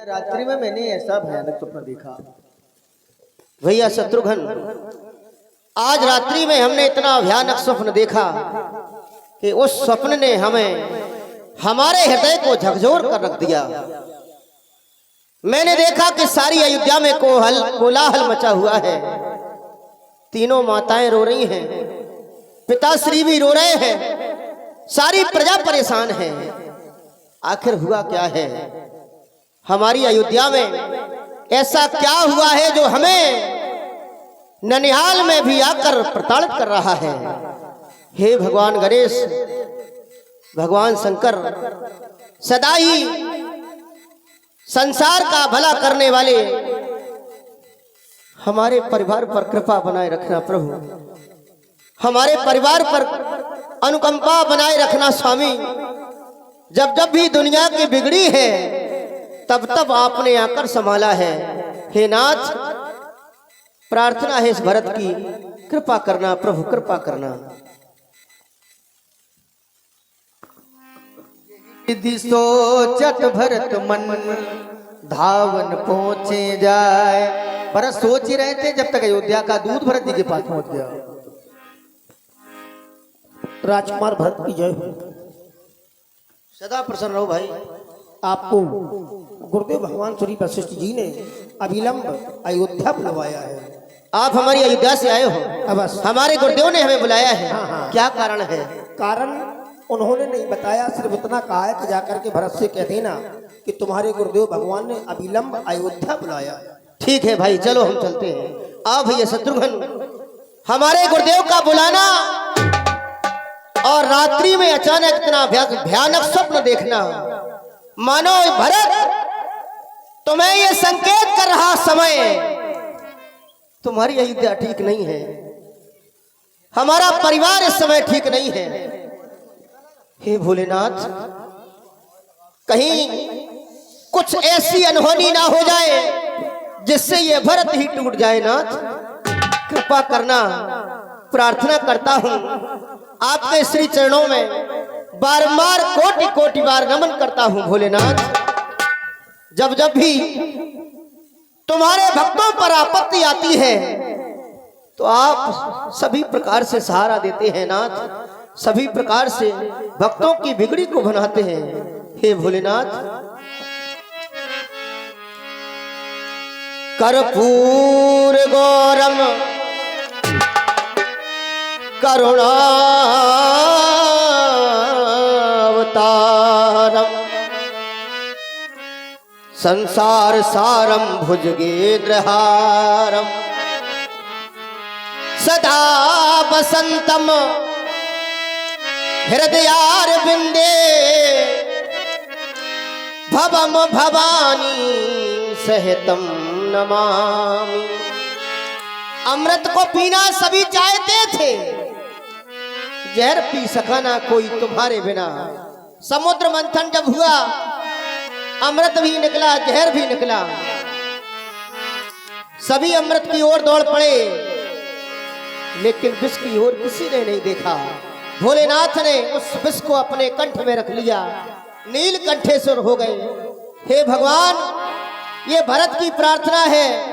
रात्रि में मैंने ऐसा भयानक स्वप्न देखा। भैया शत्रुघ्न, आज रात्रि में हमने इतना भयानक स्वप्न देखा कि उस स्वप्न ने हमें हमारे हृदय को झकझोर कर रख दिया। मैंने देखा कि सारी अयोध्या में कोलाहल मचा हुआ है। तीनों माताएं रो रही हैं, पिताश्री भी रो रहे हैं, सारी प्रजा परेशान है। आखिर हुआ क्या है? हमारी अयोध्या में ऐसा क्या हुआ है जो हमें ननिहाल में भी आकर प्रताड़ित कर रहा है? हे भगवान गणेश, भगवान शंकर, सदा ही संसार का भला करने वाले, हमारे परिवार पर कृपा बनाए रखना प्रभु। हमारे परिवार पर अनुकंपा बनाए रखना स्वामी। जब जब भी दुनिया की बिगड़ी है तब तब आपने आकर संभाला है। हे नाथ, प्रार्थना है इस भरत की, कृपा करना प्रभु, कृपा करना। यदि सोचत भरत मन धावन पहुंचे जाए। भरत सोच ही रहे थे जब तक अयोध्या का दूध भरत जी के पास पहुंच गया। राजकुमार भरत की जय हो। सदा प्रसन्न रहो भाई। आपको गुरुदेव भगवान श्री वशिष्ठ जी ने अविलंब अयोध्या बुलवाया है। आप हमारी अयोध्या से आए हो? अवश्य। हमारे गुरुदेव ने हमें बुलाया है। हाँ। क्या कारण है? कारण उन्होंने नहीं बताया, सिर्फ इतना कहा है कि जाकर के भरत से कह देना कि तुम्हारे गुरुदेव भगवान ने अविलंब अयोध्या बुलाया। ठीक है भाई, चलो हम चलते हैं। आओ भैया शत्रुघ्न, हमारे गुरुदेव का बुलाना और रात्रि में अचानक इतना भयानक स्वप्न देखना, मानो भरत तुम्हें ये संकेत कर रहा समय तुम्हारी अयोध्या ठीक नहीं है, हमारा परिवार इस समय ठीक नहीं है। हे भोलेनाथ, कहीं कुछ ऐसी अनहोनी ना हो जाए जिससे ये भरत ही टूट जाए। नाथ कृपा करना, प्रार्थना करता हूं आपके श्री चरणों में, बारंबार कोटि कोटि बार नमन करता हूं भोलेनाथ। जब जब भी तुम्हारे भक्तों पर आपत्ति आती है तो आप सभी प्रकार से सहारा देते हैं नाथ, सभी प्रकार से भक्तों की बिगड़ी को बनाते हैं। हे भोलेनाथ, कर्पूर गौरम करुणावतारम संसार सारम भुजगेन्द्रहारम सदा वसंतम हृदयारविंदे भवम भवानी सहितम नमामि। अमृत को पीना सभी चाहते थे, जहर पी सका ना कोई तुम्हारे बिना। समुद्र मंथन जब हुआ, अमृत भी निकला, जहर भी निकला, सभी अमृत की ओर दौड़ पड़े, लेकिन विष की ओर किसी ने नहीं देखा। भोलेनाथ ने उस विष को अपने कंठ में रख लिया, नीलकंठेश्वर हो गए। हे भगवान, ये भरत की प्रार्थना है,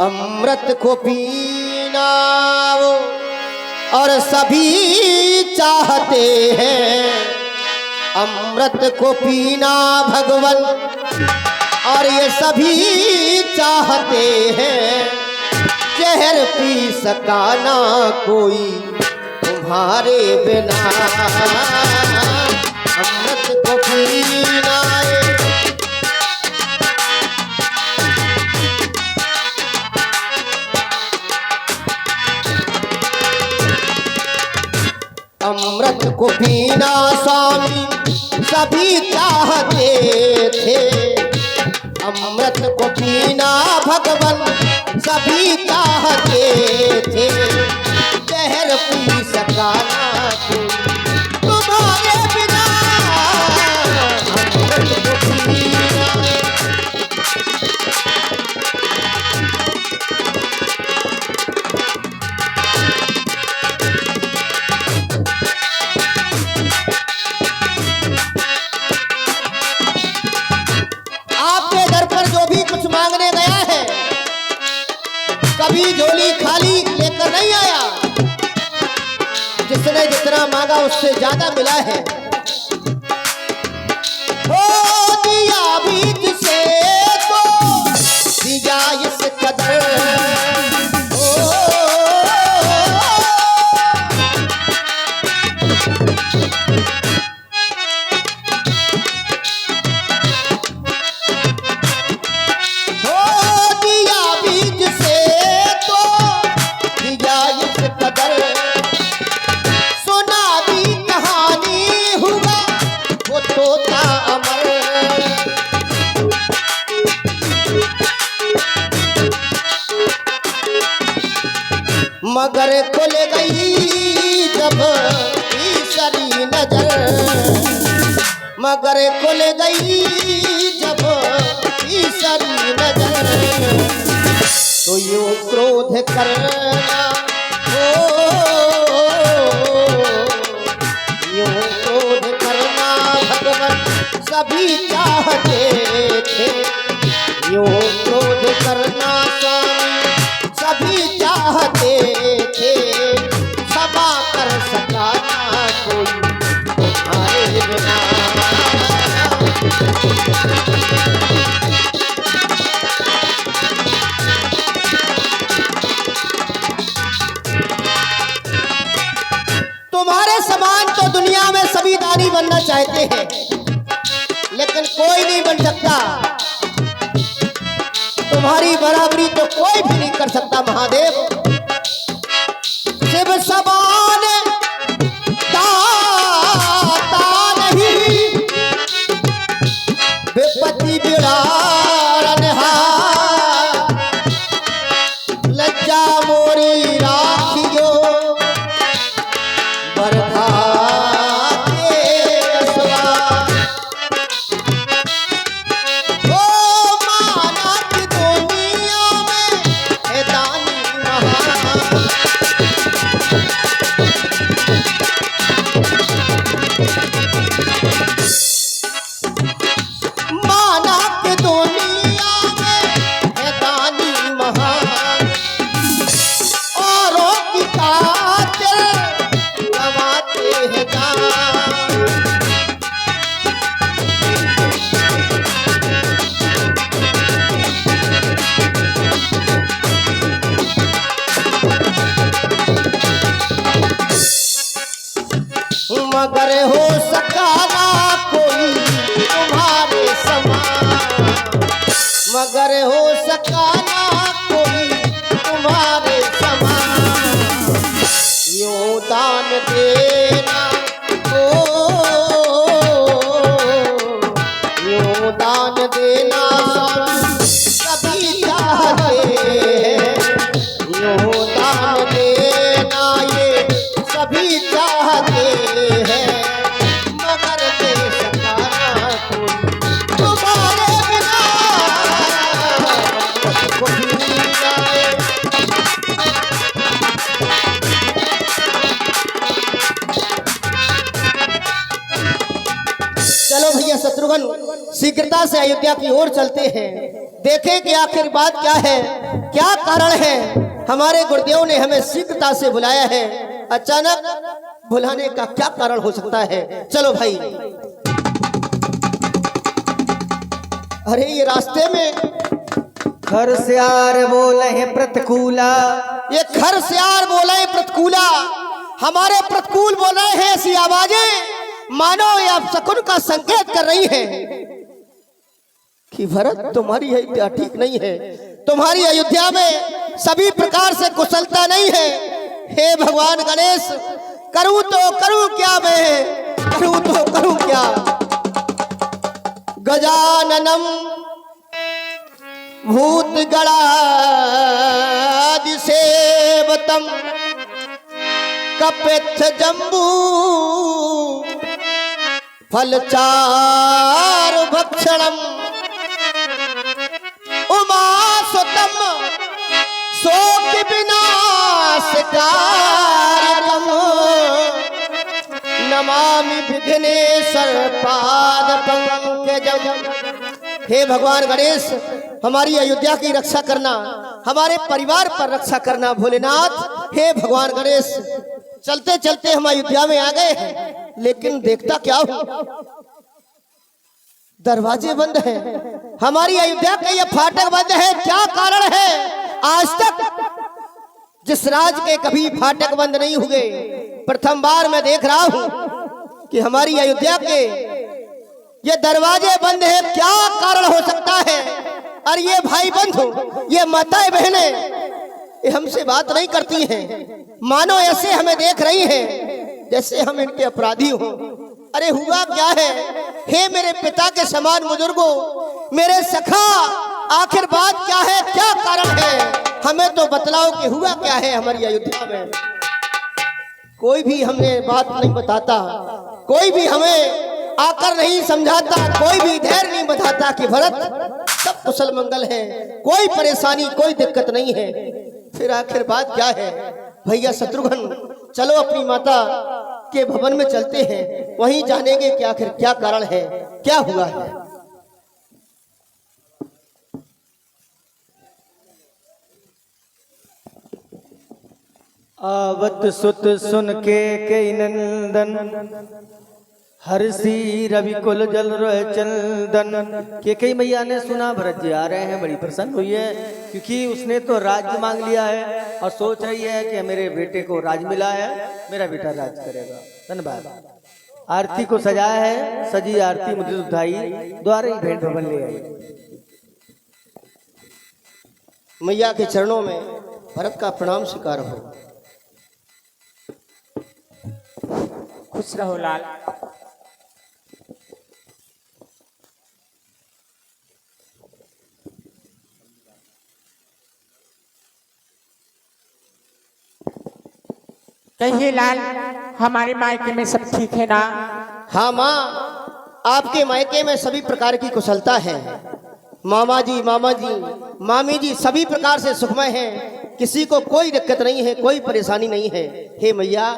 अमृत को पीना और सभी चाहते हैं, अमृत को पीना भगवन और ये सभी चाहते हैं, जहर पी सका ना कोई तुम्हारे बिना। अमृत को पीना अमृत को पीना स्वामी सभी चाहते थे, अमृत को पीना भगवन सभी चाहते थे, जहर पी सका ना तुम्हारे बिना। अमृत को पीना मेरी झोली खाली लेकर नहीं आया। जिसने जितना मांगा उससे ज्यादा मिला है। ओ दिया बीच से तो दिया इस कदर। मगर खुल गई जब तीसरी नजर। मगर खुल गई जब तीसरी नजर। तो यूं क्रोध करना हो, यूं क्रोध करना भगवान सभी चाहते थे। यूं क्रोध करना स्वामी सभी चाहते थे। क्षमा कर सका ना कोई तुम्हारे बिना। तुम्हारे समान तो दुनिया में सभी दानी बनना चाहते हैं, लेकिन कोई नहीं बन सकता। तुम्हारी बराबरी तो कोई भी नहीं कर सकता महादेव। शिव समान दाता नहीं, विपत्ति बिरारनहार। लज्जा मोरी राखियो बरखा के सवार। मगर हो सका ना कोई तुम्हारे समान। मगर हो सका ना कोई तुम्हारे समान। यूं दान देना ओ, यूं दान देना सभी चाहते हैं। यूं दान देना ये सभी चाहते हैं। मगर दे सका ना कोई तुम्हारे बिना। चलो भैया शत्रुघ्न शीघ्रता से अयोध्या की ओर चलते हैं। देखें कि आखिर बात क्या है, क्या कारण है। हमारे गुरुदेव ने हमें शीघ्रता से बुलाया है। अचानक बुलाने का क्या कारण हो सकता है। चलो भाई। अरे ये रास्ते में घर से आर बोले हैं प्रतिकूला। ये घर से आर बोले हैं प्रतिकूला। हमारे प्रतिकूल बोल रहे हैं ऐसी आवाजें मानो ये अपशकुन का संकेत कर रही है कि भरत तुम्हारी अयोध्या ठीक नहीं है। तुम्हारी अयोध्या में सभी प्रकार से कुशलता नहीं है। हे भगवान गणेश, करूं तो करूं क्या मैं, करूं तो करूं क्या। गजाननम भूत गणादिसेवतम कपित्थ जम्बू फलचार भक्षणम उमासुतम शोक विनाशकारकम नमामि विघ्नेश्वर पाद पंकजम। हे भगवान गणेश, हमारी अयोध्या की रक्षा करना। हमारे परिवार पर रक्षा करना भोलेनाथ। हे भगवान गणेश, चलते चलते हम अयोध्या में आ गए हैं, लेकिन देखता क्या हूं, दरवाजे बंद हैं। हमारी अयोध्या के ये फाटक बंद है, क्या कारण है? आज तक जिस राज के कभी फाटक बंद नहीं हुए, प्रथम बार मैं देख रहा हूं कि हमारी अयोध्या के ये दरवाजे बंद है। क्या कारण हो सकता है? और ये भाई बंधु, ये माताएं बहनें, ये हमसे बात नहीं करती हैं, मानो ऐसे हमें देख रही हैं जैसे हम इनके अपराधी हों। अरे हुआ क्या है? हे मेरे पिता के समान बुजुर्गों, मेरे सखा, आखिर बात क्या है? क्या कारण है? हमें तो बतलाओ कि हुआ क्या है हमारी अयोध्या में। कोई भी हमें बात नहीं बताता, कोई भी हमें आकर नहीं समझाता, कोई भी धैर्य नहीं बताता कि भरत सब कुशल मंगल है, कोई परेशानी कोई दिक्कत नहीं है। फिर आखिर बात क्या है? भैया शत्रुघ्न, चलो अपनी माता के भवन में चलते हैं, वहीं जानेंगे कि आखिर क्या कारण है, क्या हुआ है। आवत सुत सुन के कई नंदन, हर्षी रवि कुल जल रह चंदन। के कई मैया ने सुना भरत जी आ रहे हैं, बड़ी प्रसन्न हुई है, क्योंकि उसने तो राज्य मांग लिया है और सोच रही है कि मेरे बेटे को राज मिला है, मेरा बेटा राज करेगा। धन्यवाद। आरती को सजाया है, सजी आरती मुझे उठाई, द्वारे ही भेंट भवन ले आई। मैया के चरणों में भरत का प्रणाम स्वीकार हो। खुश रहो लाल। कहिए लाल, हमारे मायके में सब ठीक है ना? हाँ माँ, आपके मायके में सभी प्रकार की कुशलता है। मामा जी, मामा जी, मामी जी सभी प्रकार से सुखमय हैं, किसी को कोई दिक्कत नहीं है, कोई परेशानी नहीं है। हे मैया,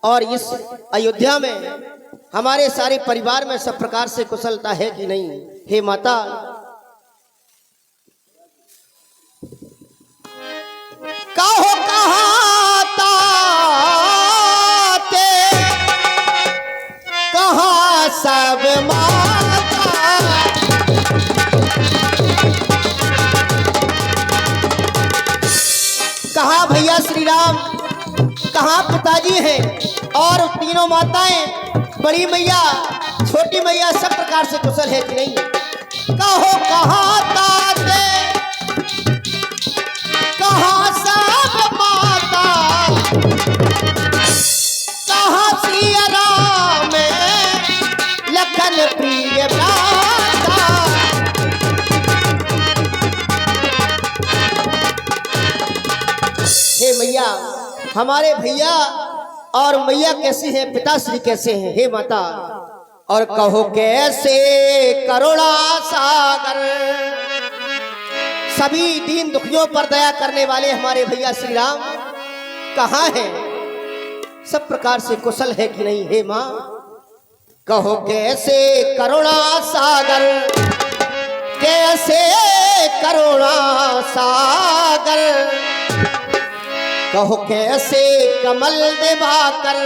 और इस अयोध्या में हमारे सारे परिवार में सब प्रकार से कुशलता है कि नहीं? हे माता, कहो कहाँ ताते, कहाँ सब माता, कहाँ भैया श्री राम, कहाँ पिताजी हैं, और तीनों माताएं, बड़ी मैया, छोटी मैया सब प्रकार से कुशल है कि नहीं? कहो कहाँ ताते, कहाँ सब माता, कहाँ सिया राम लखन प्रिय भ्राता। हे मैया, हमारे भैया और मैया कैसी हैं, पिताश्री कैसे हैं? हे माता, और कहो कैसे करुणा सागर, सभी दीन दुखियों पर दया करने वाले हमारे भैया श्री राम कहाँ हैं? सब प्रकार से कुशल है कि नहीं? हे माँ, कहो कैसे करुणा सागर, कैसे करुणा सागर, कहो कैसे कमल दिवाकर,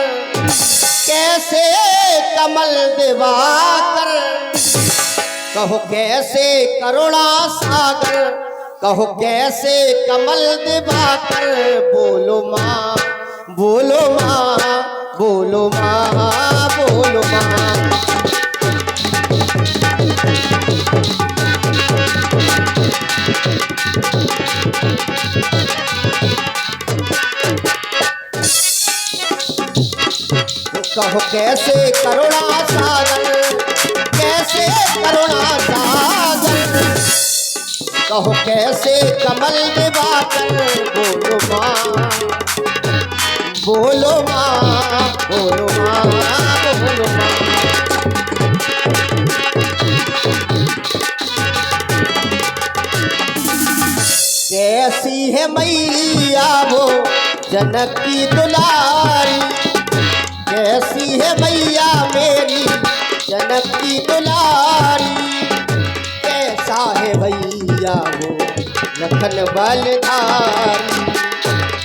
कैसे कमल दिवाकर, कहो कैसे करुणा सागर, कहो कैसे कमल दिवाकर। बोलो माँ, बोलो माँ, बोलो माँ, बोलो माँ। कहो कैसे करुणा सागर, कैसे करुणा सागर, कहो कैसे कमल दिवाकर। बोलो माँ, बोलो माँ, बोलो माँ, बोलो माँ। कैसी है मैया वो जनक की दुलारी, कैसी है मैया मेरी जनक की दुलारी, कैसा है भैया वो मक्खन बलधार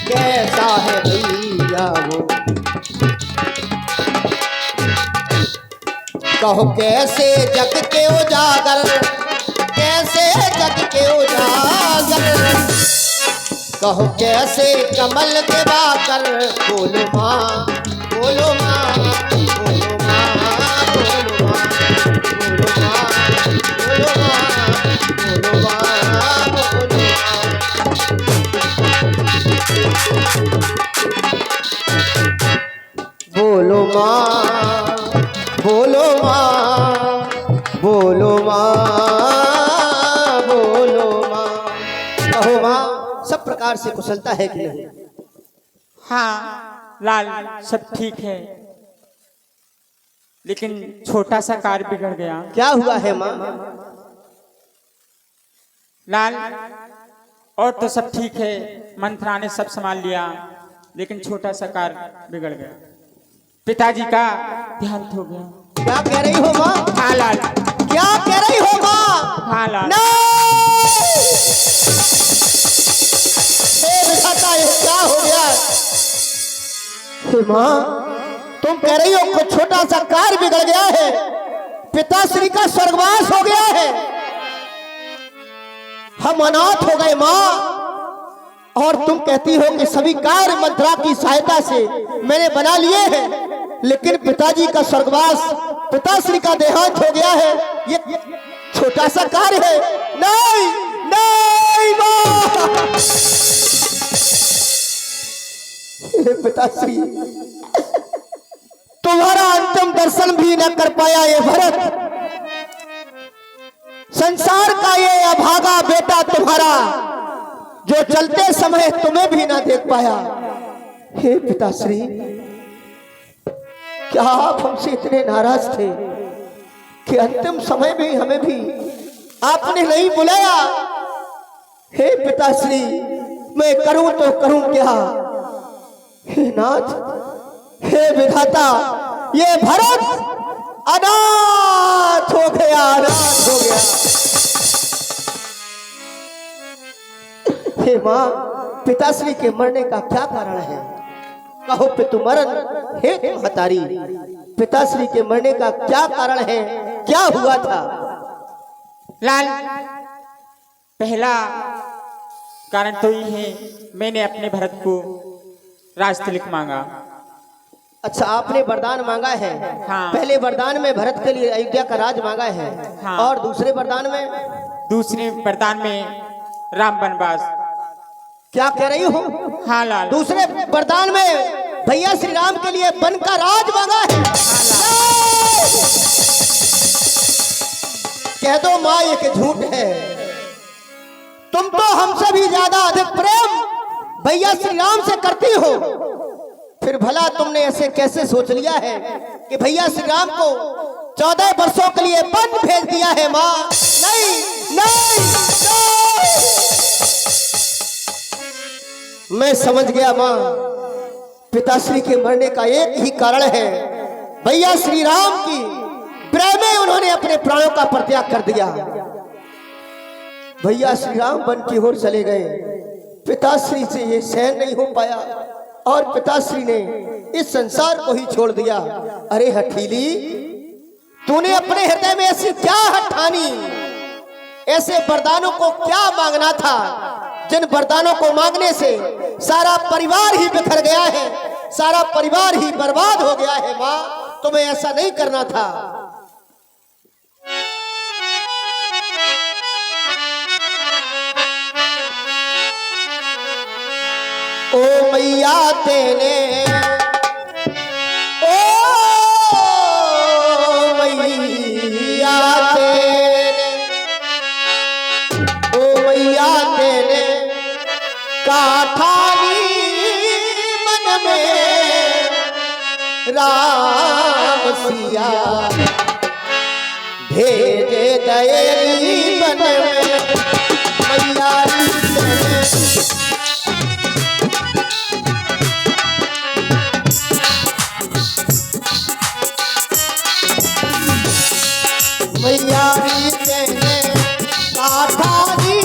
कैसा है भैया वो, कहो कैसे जग के उजागर, कैसे जग के उजागर, कहो कैसे कमल के बाकर, बोलो माँ बोलो माँ बोलो माँ बोलो माँ बोलो माँ बोलो माँ बोलो माँ बोलो माँ बोलो माँ बोलो माँ बोलो माँ। कहो माँ सब प्रकार से कुशलता है कि नहीं? हाँ लाल, सब ठीक है, लेकिन छोटा सा कार्य बिगड़ गया। क्या हुआ है माँ? लाल, और तो सब ठीक है, मंत्रा ने सब संभाल लिया, लेकिन छोटा सा कार्य बिगड़ गया। पिताजी का देहांत हो गया। क्या कह रही हो माँ? हाँ लाल। क्या कह रही हो माँ? हाँ लाल। ये क्या हो गया? माँ तुम कह रही हो कुछ छोटा सा कार्य बिगड़ गया है, पिताश्री का स्वर्गवास हो गया है, हम अनाथ हो गए माँ। और तुम कहती हो कि सभी कार्य मंत्रा की सहायता से मैंने बना लिए हैं, लेकिन पिताजी का स्वर्गवास, पिताश्री का देहांत हो गया है, ये छोटा सा कार्य है। नहीं नहीं माँ, पिताश्री तुम्हारा अंतिम दर्शन भी न कर पाया ये भरत, संसार का ये अभागा बेटा तुम्हारा जो चलते समय तुम्हें भी ना देख पाया। हे पिताश्री, क्या आप हमसे इतने नाराज थे कि अंतिम समय में हमें भी आपने नहीं बुलाया? हे पिताश्री, मैं करूं तो करूं क्या? हे नाथ, हे विधाता, ये भरत अनाथ हो गया, अनाथ हो गया। हे माँ, पिताश्री के मरने का क्या कारण है? कहो पितुमरण, हे महतारी, पिताश्री के मरने का क्या कारण है? क्या हुआ था? लाल, पहला कारण तो ये है, मैंने अपने भरत को राजतिलक मांगा। अच्छा, आपने वरदान मांगा है? हाँ। पहले वरदान में भरत के लिए अयोध्या का राज मांगा है। हाँ। और दूसरे वरदान में? दूसरे वरदान में राम वनवास। क्या कह रही हो? हाँ लाल। दूसरे वरदान में भैया श्री राम के लिए वन का राज मांगा है। कह दो माँ ये कि झूठ है। तुम तो हमसे भी ज्यादा अधिक प्रेम भैया श्री राम से करती हो, फिर भला तुमने ऐसे कैसे सोच लिया है कि भैया श्री राम को 14 वर्षों के लिए वन भेज दिया है माँ? नहीं नहीं, नहीं। मैं समझ गया माँ, पिताश्री के मरने का एक ही कारण है, भैया श्री राम की प्रेम में उन्होंने अपने प्राणों का परित्याग कर दिया। भैया श्री राम वन की ओर चले गए, पिताश्री से ये सहन नहीं हो पाया और पिताश्री ने इस संसार को ही छोड़ दिया। अरे हठीली, तूने अपने हृदय में ऐसी क्या हठ ठानी? ऐसे वरदानों को क्या मांगना था जिन वरदानों को मांगने से सारा परिवार ही बिखर गया है, सारा परिवार ही बर्बाद हो गया है। माँ, तुम्हें ऐसा नहीं करना था। ओ मैया तेने, ओ मैया तेने, ओ मैया तेने काठानी मन में राम सिया भेजे दयरी बन में मैया तेने। मैया तेने काठानी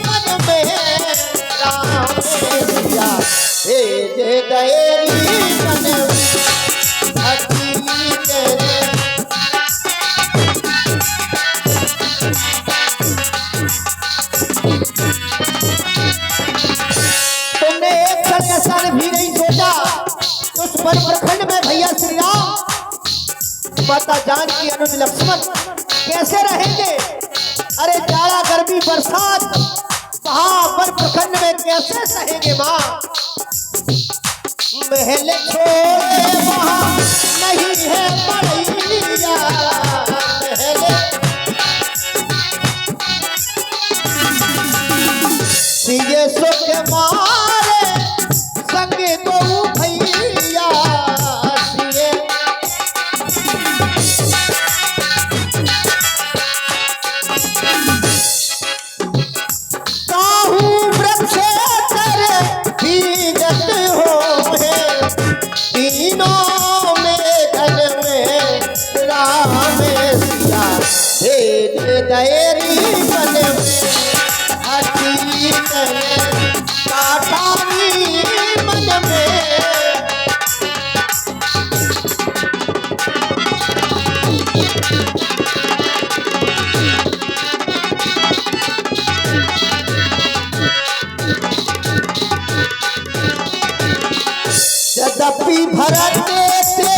मन में माता जानकी अनुज लक्ष्मण कैसे रहेंगे? अरे जाड़ा गर्मी बरसात वहां पर प्रखंड में कैसे सहेंगे माँ? महल छोड़े वहां नहीं है पड़ैया, सिए सुख मारे संग दो भैया, सिए काहू वृक्ष तर भीजत हो है, तीनों में घन में राम सिया, भेज दयरी मन में हठी काटानी मन में। यद्यपि भरत से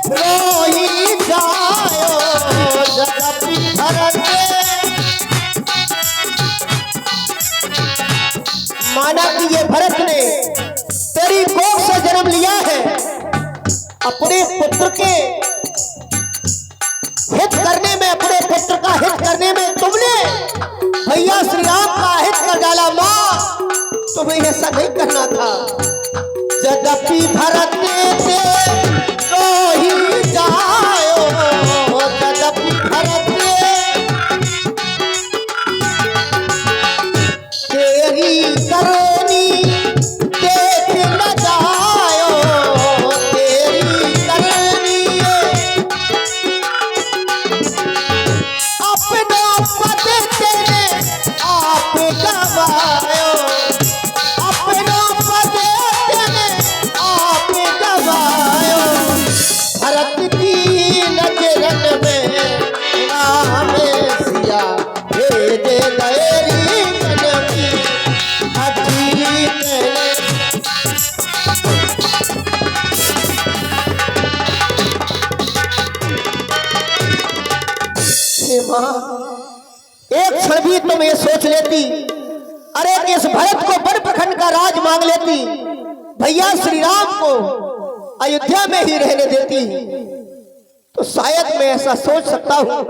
रोई जायो, यद्यपि भरत माना कि ये भरत ने तेरी कोख से जन्म लिया है, अपने पुत्र के हित करने में, अपने पुत्र का हित करने में तुमने भैया श्री राम का हित कर डाला। माँ तुम्हें ऐसा नहीं करना था। यद्यपि भरत से रोही जायो, यद्यपि भरत तेरी करनी देख न जायो, तेरी करनी अपना पद तेरे आप गवायो, अपना पद तेरे आप गवायो। भरत की नजरन में राम सिया, भेज दयरी कनकी हठी माँ, एक क्षण भी तुम ये सोच लेती, अरे इस भरत को वन प्रखंड का राज मांग लेती, भैया श्री राम को अयोध्या में ही रहने देती, तो शायद मैं ऐसा सोच सकता हूं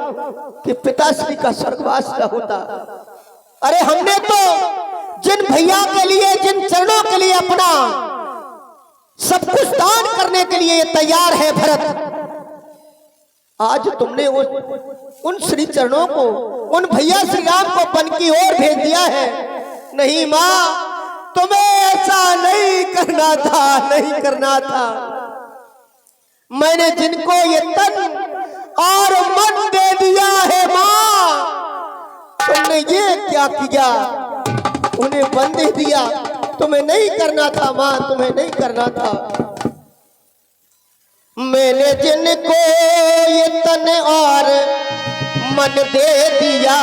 कि पिताश्री का स्वर्गवास न होता। अरे हमने तो जिन भैया के लिए, जिन चरणों के लिए अपना सब कुछ दान करने के लिए तैयार है भरत, आज तुमने उन श्री चरणों को, उन भैया श्री राम को वन की ओर भेज दिया है। नहीं माँ, तुम्हें ऐसा नहीं करना था, नहीं करना था। मैंने जिनको ये तन और मन दे दिया है माँ, तुमने ये क्या किया? उन्हें वन दे दिया। तुम्हें नहीं करना था माँ, तुम्हें नहीं करना था। मैंने जिनको ये तन और मन दे दिया,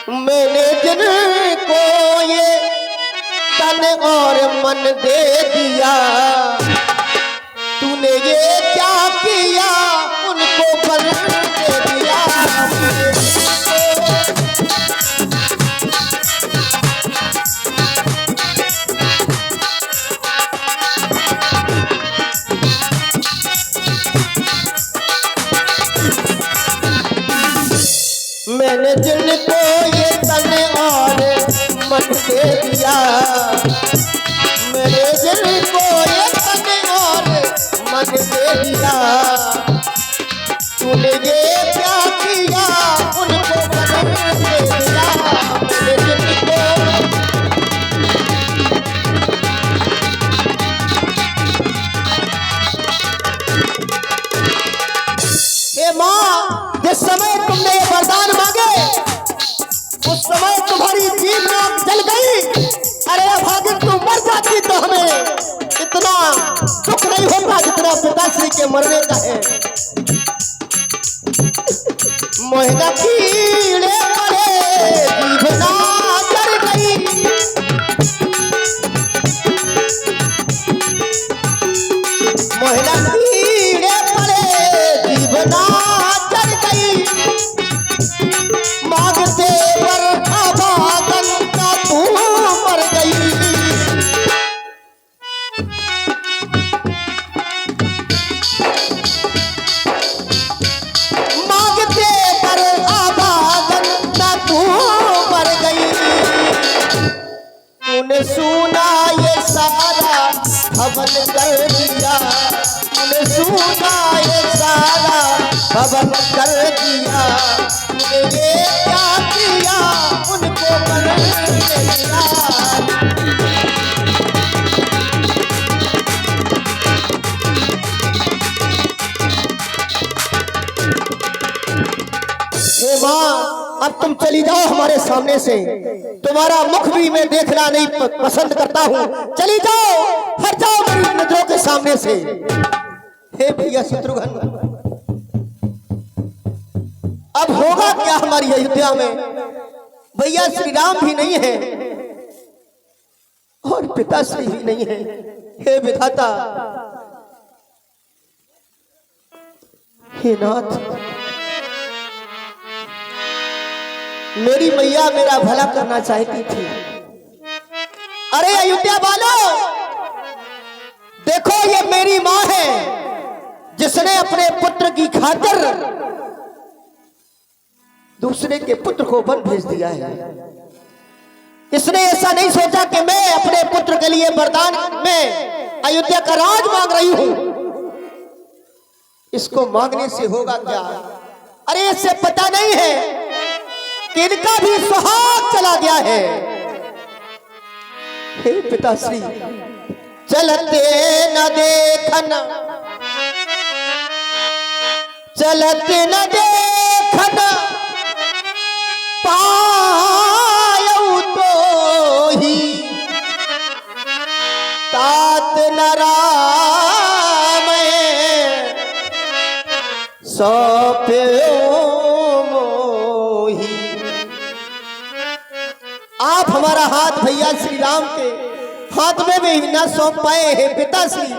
मैंने जिनको ये तन और मन दे दिया, तूने ये क्या किया? उनको वन दे दिया। मैंने जिनको ये तन और मन दे दिया, मैंने जिनको ये तन और मन दे दिया, तूने ये क्या किया? उनको मन दे दिया। मैंने जिनको हे माँ, जिस समय तुमने ये वरदान मांगे उस समय तुम्हारी जीभ में जल गई। अरे भागिन, तू मर जाती तो हमें इतना दुख नहीं होता जितना पिताश्री के मरने का है। मोहना कीड़े पड़े, जीभ ना जल गई। मोहना कीड़े पड़े, हवन कर दिया, ये क्या किया उनको मरने दिया। हे माँ, अब तुम चली जाओ हमारे सामने से, तुम्हारा मुख भी मैं देखना नहीं पसंद करता हूँ। चली जाओ, हट जाओ मेरी नजरों के सामने से। हे भैया शत्रुघ्न, अब होगा क्या हमारी अयोध्या में? भैया श्री राम भी नहीं है और पिता श्री भी नहीं है। हे विधाता, हे नाथ, मेरी मैया मेरा भला करना चाहती थी। अरे अयोध्या वालों, देखो ये मेरी माँ है जिसने अपने पुत्र की खातिर दूसरे के पुत्र को वन भेज दिया है। इसने ऐसा नहीं सोचा कि मैं अपने पुत्र के लिए वरदान में अयोध्या का राज मांग रही हूं। इसको मांगने से होगा क्या? अरे इससे पता नहीं है कि इनका भी सुहाग चला गया है। हे पिताश्री, चलते न देखन, चलते न देखन पायऊ तो ही, तात न राम सौंप्यो मोही। आप हमारा हाथ भैया श्री राम के हाथ में भी न सौंप पाए हैं पिताश्री।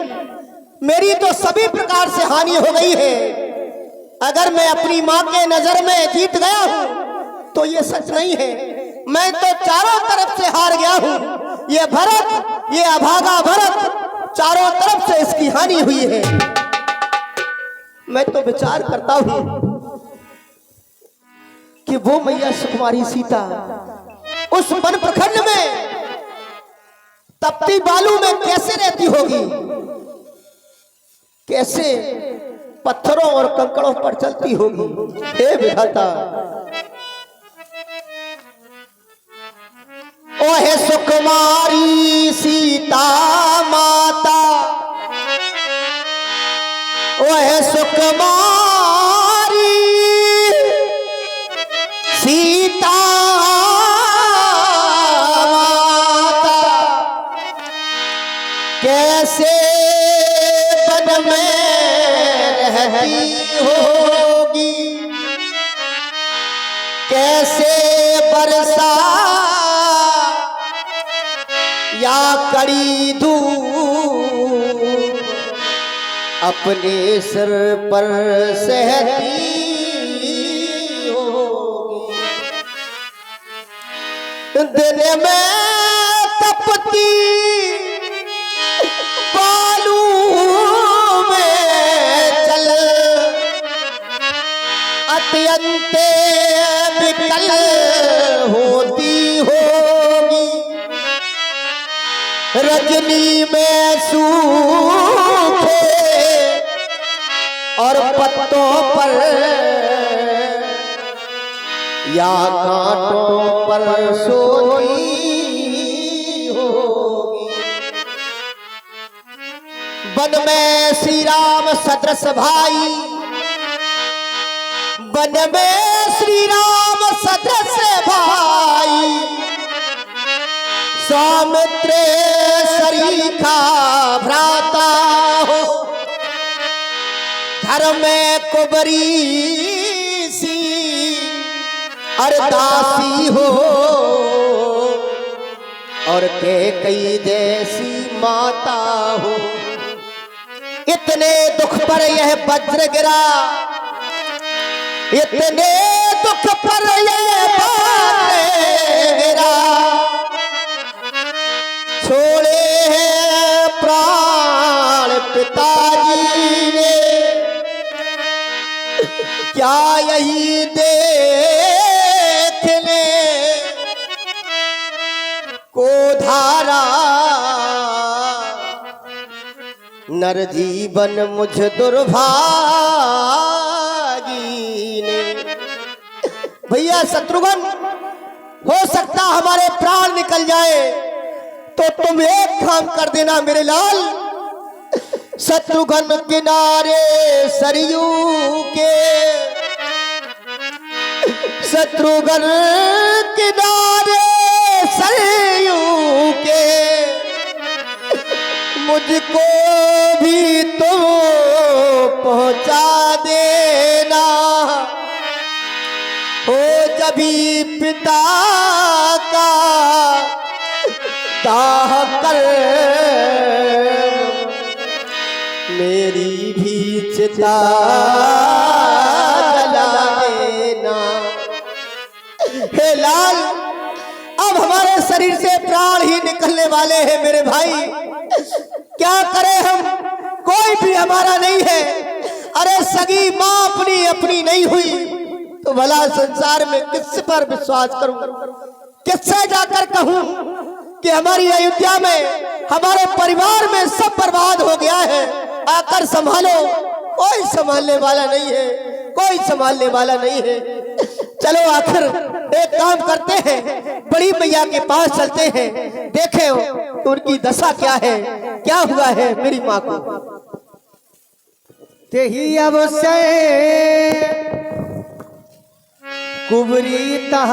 मेरी तो सभी प्रकार से हानि हो गई है। अगर मैं अपनी माँ के नजर में जीत गया हूँ तो ये सच नहीं है, मैं तो चारों तरफ से हार गया हूँ। ये भरत, ये अभागा भरत, चारों तरफ से इसकी हानि हुई है। मैं तो विचार करता हूँ कि वो मैया सुकुमारी सीता उस वन प्रखंड में तपती बालू में कैसे रहती होगी, कैसे पत्थरों और कंकड़ों पर चलती होगी। हे विधाता, ओहे सुकुमारी सीता माता, ओहे सुकुमारी सीता माता, कैसे वन में रहती होगी, कैसे बरसा या कड़ी धूप अपने सिर पर सहती होगी। दिन में तपती बालू में चल अत्यंत विकल होती होगी। रजनी में सूखे और पत्तों पर या कांटों पर सोई होगी। वन में श्री राम सदृश भाई, वन में श्री राम सदृश भाई, सौमित्र सरीखा भ्राता हो, घर में कुबरी सी अरदासी हो, और कैकेयी जैसी माता हो। इतने दुख पर यह वज्र गिरा, इतने दुख पर यह वज्र गिरा, छोड़े हैं प्राण पिताजी ने, क्या यही देखने को धारा, नर जीवन मुझ दुर्भागी भैया शत्रुघ्न, हो सकता हमारे प्राण निकल जाए, तो तुम एक काम कर देना मेरे लाल। शत्रुघ्न किनारे सरयू के, शत्रुघ्न किनारे सरयू के, मुझको भी तुम पहुंचा देना। हो जभी पिता का दाह कर मेरी भी चिता जला देना। हे लाल, अब हमारे शरीर से प्राण ही निकलने वाले हैं मेरे भाई, क्या करें हम, कोई भी हमारा नहीं है। अरे सगी माँ अपनी अपनी नहीं हुई तो भला संसार में किस पर विश्वास करूं, किससे जाकर कहूं कि हमारी अयोध्या में हमारे परिवार में सब बर्बाद हो गया है, आकर संभालो। कोई संभालने वाला नहीं है, कोई संभालने वाला नहीं है। चलो आखिर एक काम करते हैं, बड़ी मैया के पास चलते हैं, देखें उनकी दशा क्या है, क्या हुआ है मेरी माँ को। तेही अवश्य कुबरी तह